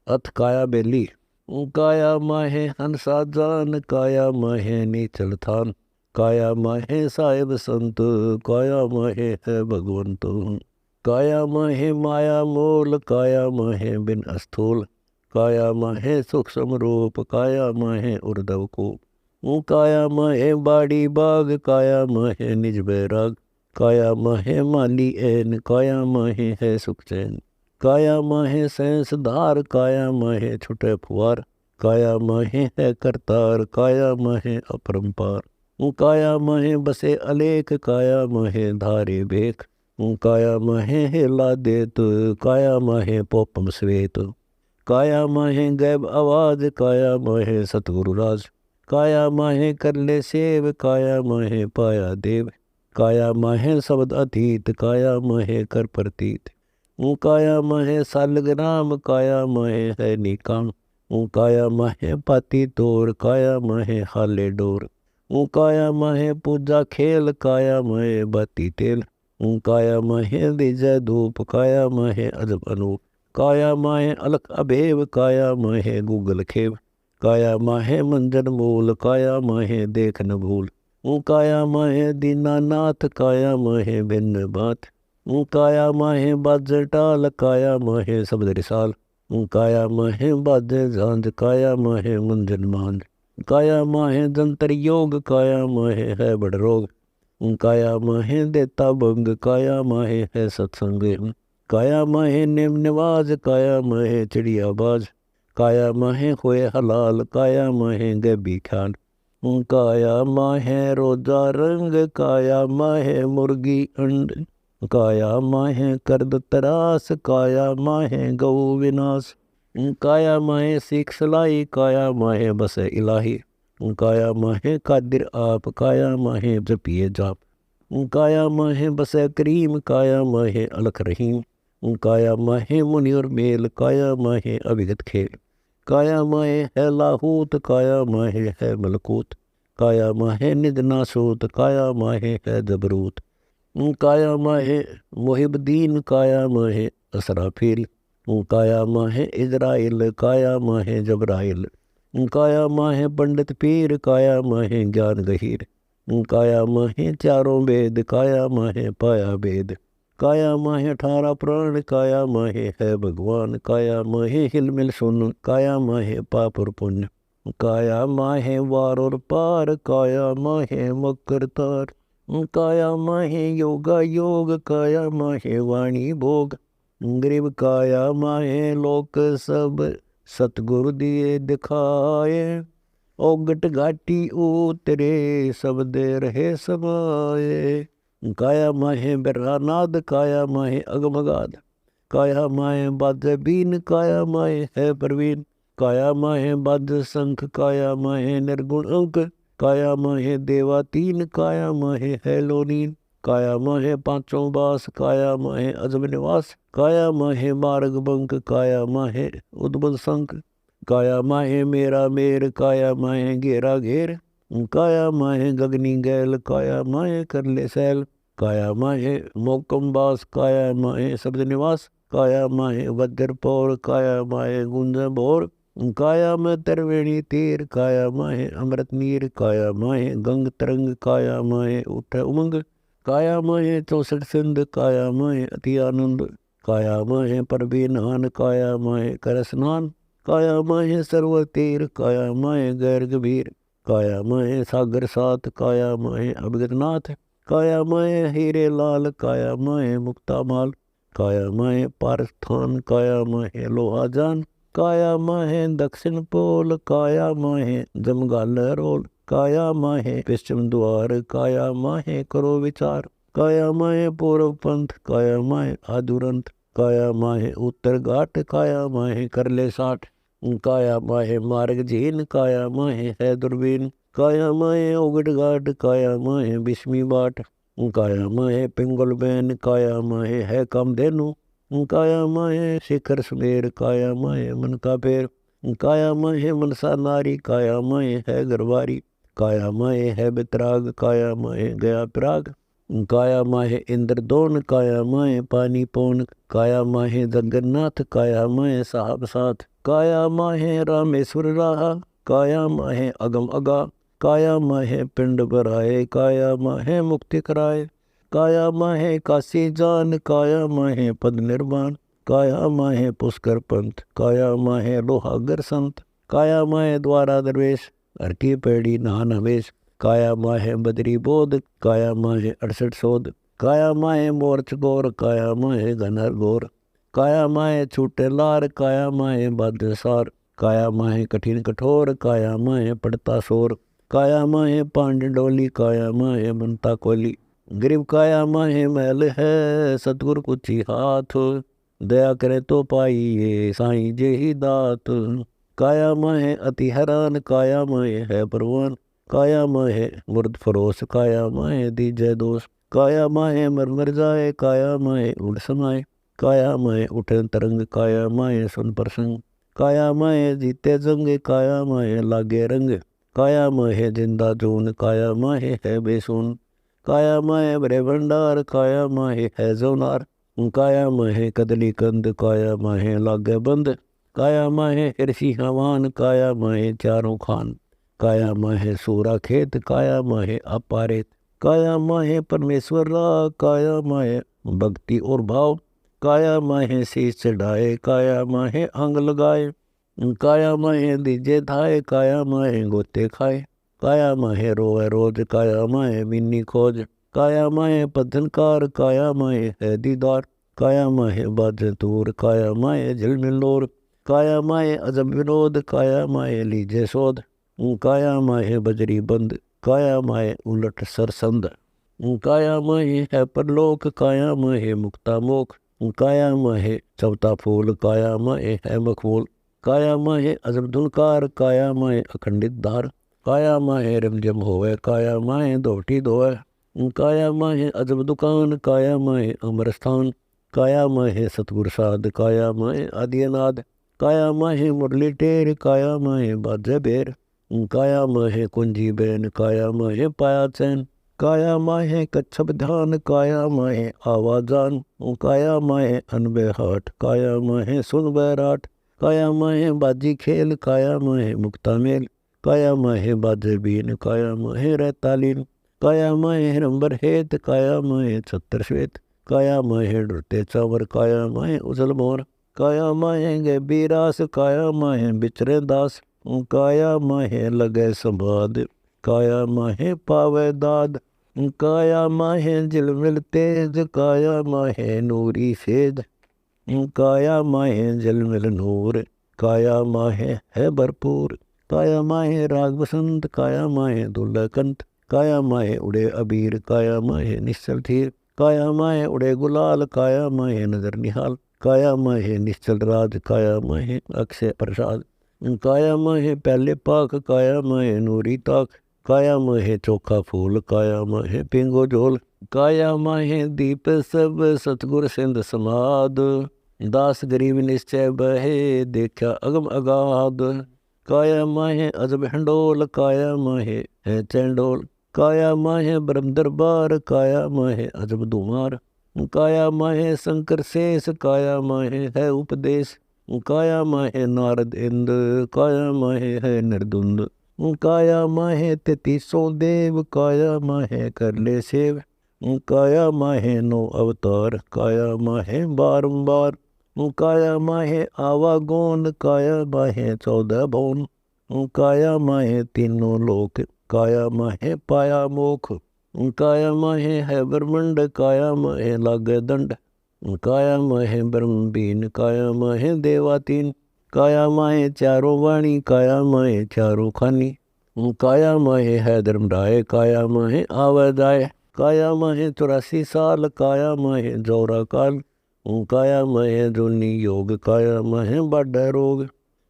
अथ काया बेली। काया माहे हंसा जान, काया माहे नीचल थान, काया माहे साहिब संत, काया माहे है भगवंत। काया माहे माया मोल, काया माहे बिन अस्थूल, काया माहे सूक्ष्म रूप, काया माहे उर्धव को। काया माहे बाड़ी बाग, काया माहे निज बैराग, काया माहे माली ऐन, काया माहे है सुख चैन। काया माहे सैंस धार, काया माहे छुटे फुआर, काया माहे है करतार, काया माहे अपरंपार। काया माहे बसे अलेख, काया माहे धारे बेख, काया माहे हेला देत, काया माहे पोपम श्वेत। काया माहे गैब आवाज, काया माहे सतगुरु राज, काया माहे कर ले सेव, काया माहे पाया देव। काया माहे शब्द अतीत, काया माहे कर प्रतीत। काया माहे सालग राम, काया माहे है निकाम, काया माहे पाती तोर, काया माहे हाले डोर। काया माहे पूजा खेल, काया माहे बाती तेल, काया माहे दिजय धूप, काया माहे अजब अनूप। काया माहे अलख अभेव, काया माहे गूगल खेव, काया माहे मंजन मूल, काया माहे देख न भूल। काया माहे दीनानाथ, काया माहे भिन्न बात, काया माहे बाजे टाल, काया माहे शब्द रिसाल। काया माहे बाजे झांझ, काया माहे मंजन मांझ। काया माहे जंतर योग, काया माहे है बड़ रोग। काया माहे देता भंग, काया माहे है सत्संग। काया माहे निम निवाज, काया माहे चिड़िया बाज, काया माहे होए हलाल, काया माहे गैबी ख्याल। काया माहे रोजा रंग, काया माहे मुर्गी अंड, काया माहे करद तरास, काया माहे गौ विनाश। काया माहे सीख सलाई, काया माहे बसे इलाही, काया माहे कादिर आप, काया माहे जपिए जाप। काया माहे बसे करीम, काया माहे अलख रहीम, काया माहे मुनि और मेल, काया माहे अभिगत खेल। काया माहे है लाहूत, काया माहे है मलकूत, काया माहे निज नासूत, काया माहे है जबरूत। काया माहे मोहिबदीन, काया माहे असराफील, काया माहे इजराइल, काया माहे जबराइल। काया माहे पंडित पीर, काया माहे ज्ञान गहीर, काया माहे चारों वेद, काया माहे पाया वेद। काया माहे 18 प्राण, काया माहे है भगवान, काया माहे हिल मिल सुन, काया माहे पाप और पुण्य। काया माहे वार और पार, काया माहे मकर तार। काया माहे योगा योग, काया माहे वाणी भोग। गरीब काया माहे लोक सब, सतगुरु दिए दिखाए। ओगट घाटी उतरे, सब दे रहे समाए। काया माहे बिरहानाद, काया माहे अगमगाद, काया माहे बाजे बीन, काया माहे है प्रवीण। काया माहे बाज शंख, काया माहे निर्गुण अंक, काया माहे देवा तीन, काया माहे है लोनीन। काया माहे पांचों बास, काया माहे अजब निवास। काया माहे मार्ग बंक, काया माहे उद्बल संक। काया माहे मेरा मेर, काया माहे घेरा घेर। काया माहे गगनी गैल, काया माहे कर ले सैल। काया माहे मोकम बास, काया माहे शब्द निवास। काया माहे वज्र पौर, काया माहे गुंज भोर। काया में तरवेणी तीर, काया माहे अमृत नीर। काया माहे गंग तरंग, काया माहे उठ उमंग। काया माहे 64 सिंध, काया माहे अति आनंद। काया माहे परबी नहान, काया माहे कर स्नान। काया माहे सर्व तीर, काया माहे गैर गंभीर। काया माहे सागर सात, काया माहे अभिगत नाथ। काया माहे हीरे लाल, काया माहे मुक्ता माल। काया माहे पारस्थान, काया माहे लोहा जान। काया माहे दक्षिण पोल, काया माहे जमगाल रोल। काया माहे पश्चिम द्वार, काया माहे करो विचार। काया माहे पूर्व पंथ, काया माहे आदुरंत। काया माहे उत्तर घाट, काया माहे कर ले 60। काया माहे मार्ग झीन, काया माहे है दुर्बीन। काया माहे उगट घाट, काया माहे बिस्मी बाट। काया माहे पिंगल बैन, काया माहे है कामधेनु। काया माहे शिखर सुमेर, काया माहे मन का पेर। काया माहे मनसा नारी, काया माहे है गरवारी। काया माहे है बितराग, काया माहे गया प्राग। काया माहे इंद्रदोन, काया माहे पानी पौन, काया माहे जगन्नाथ, काया माहे साहब साथ, काया माहे रामेश्वर राहा, काया माहे अगम अगा, काया माहे पिंड बराए, काया माहे मुक्ति कराए, काया माहे काशी जान, काया माहे पद निर्वाण, काया माहे पुष्कर पंथ, काया माहे लोहागर संत, काया माहे द्वारा दरवेश, हर की पैड़ी नान हवेश, काया माहे बदरी बोध, काया माहे 68 सोध, काया माहे मोर्च गोर, काया माहे घनर गोर, काया माहे छूटे लार, काया माहे बाध्य सार, काया माहे कठिन कठोर, काया माहे पड़ता शोर, काया माहे पांड डोली, काया माहे बनता कोली, गरीब काया माहे मैल है, सतगुर कुची हाथ, दया करे तो पाइए साईं जे ही दात, काया माहे अति हैरान, काया माहे है परवान, काया माहे मुर्द फरोस, काया माहे दीजय दोष, काया माहे मर मर जाए, काया माहे उड़ समाए, काया माहे उठे तरंग, काया माहे सुन प्रसंग, काया माहे जीते जंग, काया माहे लागे रंग, काया माहे जिंदा जून, काया माहे है बेसुन, काया माहे बरे भंडार, काया माहे है जोनार, काया माहे कदली कंद, काया माहे लागे बंद, काया माहे ऋषि हवान, काया माहे चारों खान, काया माहे सूरा खेत, काया माहे अपारेत, काया माहे परमेश्वर रा, काया माहे भक्ति और भाव, काया माहे शीश चढ़ाए, काया माहे अंग लगाए, काया माहे दीजे धाए, काया माहे गोते खाए, काया माहे रोए रोज, काया माहे मिन्नी खोज, काया माहे पद्धनकार, काया माहे है दीदार, काया माहे बाजे तूर, काया माहे झिलमिलोर, काया माहे अजब विनोद, काया माहे लीजे शोध, काया माहे बजरी बंद, काया माहे उलट सरसंद, काया माहे है परलोक, काया माहे मुक्ता मोख, काया माहे चौथा फूल, काया माहे है मखमूल, काया माहे अजब धुनकार, काया माहे अखंडित धार, काया माहे रिमझिम होवे, काया माहे दोटी धोवे, काया माहे अजब दुकान, काया माहे अमर स्थान, काया माहे सतगुर साध, काया माहे आदि अनाद, काया माहे मुरली टेर, काया माहे बाजे बेर, काया माहे कुंजी बैन, काया माहे पाया चैन, काया माहे कच्छप ध्यान, काया माहे आवाजान, काया माहे अनबे हाट, काया माहे सुन बैराट, काया माहे बाजी खेल, काया माहे मुक्ता मेल, काया माहे बाजे बीन, काया माहे रहतालीन, काया माहे हिरंबर हेत, काया माहे छत्र श्वेत, काया माहे डरते चावर, काया माहे उजल मोर, काया माहे गे बीरास, काया माहे बिचरे दास, काया माहे लगे संवाद, काया माहे पावे दाद, काया माहे झिलमिल तेज, काया माहे नूरी सेज, काया माहे झिलमिल नूर, काया माहे है भरपूर, काया माहे राग बसंत, काया माहे दुल्ला कंठ, काया माहे उड़े अबीर, काया माहे निश्चल धीर, काया माहे उड़े गुलाल, काया माहे नजर निहाल, काया माहे निश्चल राज, काया माहे अक्षय प्रसाद, काया माहे पहले पाक, काया माहे नूरी ताक, काया माहे चोखा फूल, काया माहे पिंगो झोल, काया माहे दीप सब सतगुर सिंध समाद, दास गरीब निश्चय बहे देखा अगम अगाध, काया माहे अजब हंडोल, काया माहे है चंडोल, काया माहे ब्रह्म दरबार, काया माहे अजब दुमार, काया माहे शंकर शेष, काया माहे है उपदेश, काया माहे नारद इंद्र, काया माहे है निर्दुंद, काया माहे 33 देव, काया माहे कर ले सेव, काया माहे 9 अवतार, काया माहे बारंबार, काया माहे आवागौन, काया माहे 14 भवन, काया माहे तीनों लोक, काया माहे पाया मोख, काया माहे है ब्रह्मंड, काया माहे लागे दंड, काया माहे ब्रह्म बीन, काया माहे देवातीन, काया माहे चारों वाणी, काया माहे चारों खानी, काया माहे है धर्मराय, काया माहे आवे जाए, काया माहे 84 साल, काया माहे जोरा काल, काया माहे जोनी योग, काया माहे बाढ़ रोग,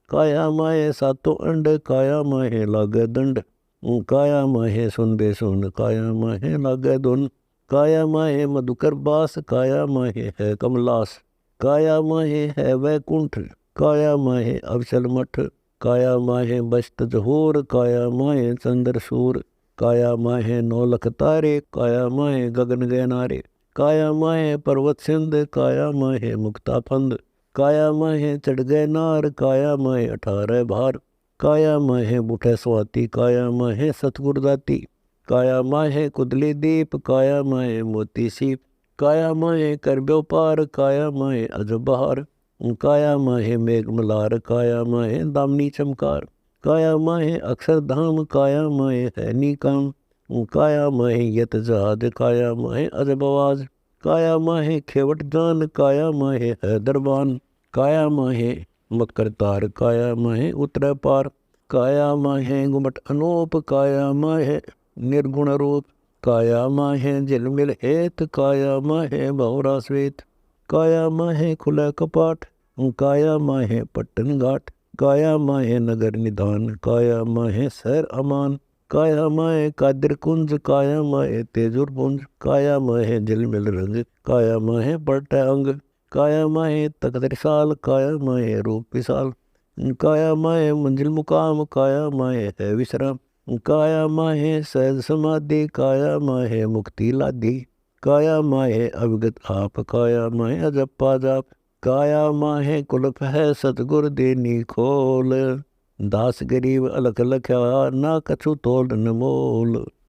काया माहे सातों अंड, काया माहे लागे दंड, काया माहे सुन बेसुन, काया माहे लागे धुन, काया माहे मधुकर बास, काया माहे है कमलास, काया माहे है वैकुंठ, काया माहे अवसल मठ, काया माहे बस्त जहोर, काया माहे चंद्र सूर, काया माहे 9 लख तारे, काया माहे गगन गए नारे, काया माहे पर्वत सिंध, काया माहे मुक्ता फंद, काया माहे चढ़ गए नार, काया माहे 18 भार, काया माहे बुठे स्वाति, काया माहे सतगुर दाती, काया माहे कुदली दीप, काया माहे मोती सीप, काया माहे कर व्यापार, काया माहे अजब बहार, काया माहे मेघ मलार, काया माहे दामनी चमकार, काया माहे अक्षरधाम, काया माहे है निकाम, काया माहे यत जहाज, काया माहे अजब आवाज, काया माहे खेवट जान, काया माहे है दरबान, काया माहे मकर तार, काया माहे उतरे पार, काया माहे गुमट अनूप, काया माहे निर्गुण रूप, काया माहे झिलमिल हेत, काया माहे बहुरा श्वेत, काया माहे खुले कपाट, काया माहे पट्टन घाट, काया माहे नगर निधान, काया माहे शहर अमान, काया माहे कादिर कुंज, काया माहे तेजुर पुंज, काया माहे झिलमिल रंग, काया माहे पलटे अंग, काया माहे तकदर साल, काया माहे रूप विशाल, काया माहे मंजिल मुकाम, काया माहे है विश्राम, काया माहे सहज समाधि, काया माहे मुक्ति लादी, काया माहे अविगत आप, काया माहे अजब पाजाप, काया माहे कुलप है सतगुर देनी खोल, दास गरीब अलख लख्या, ना कछु तोल न मोल।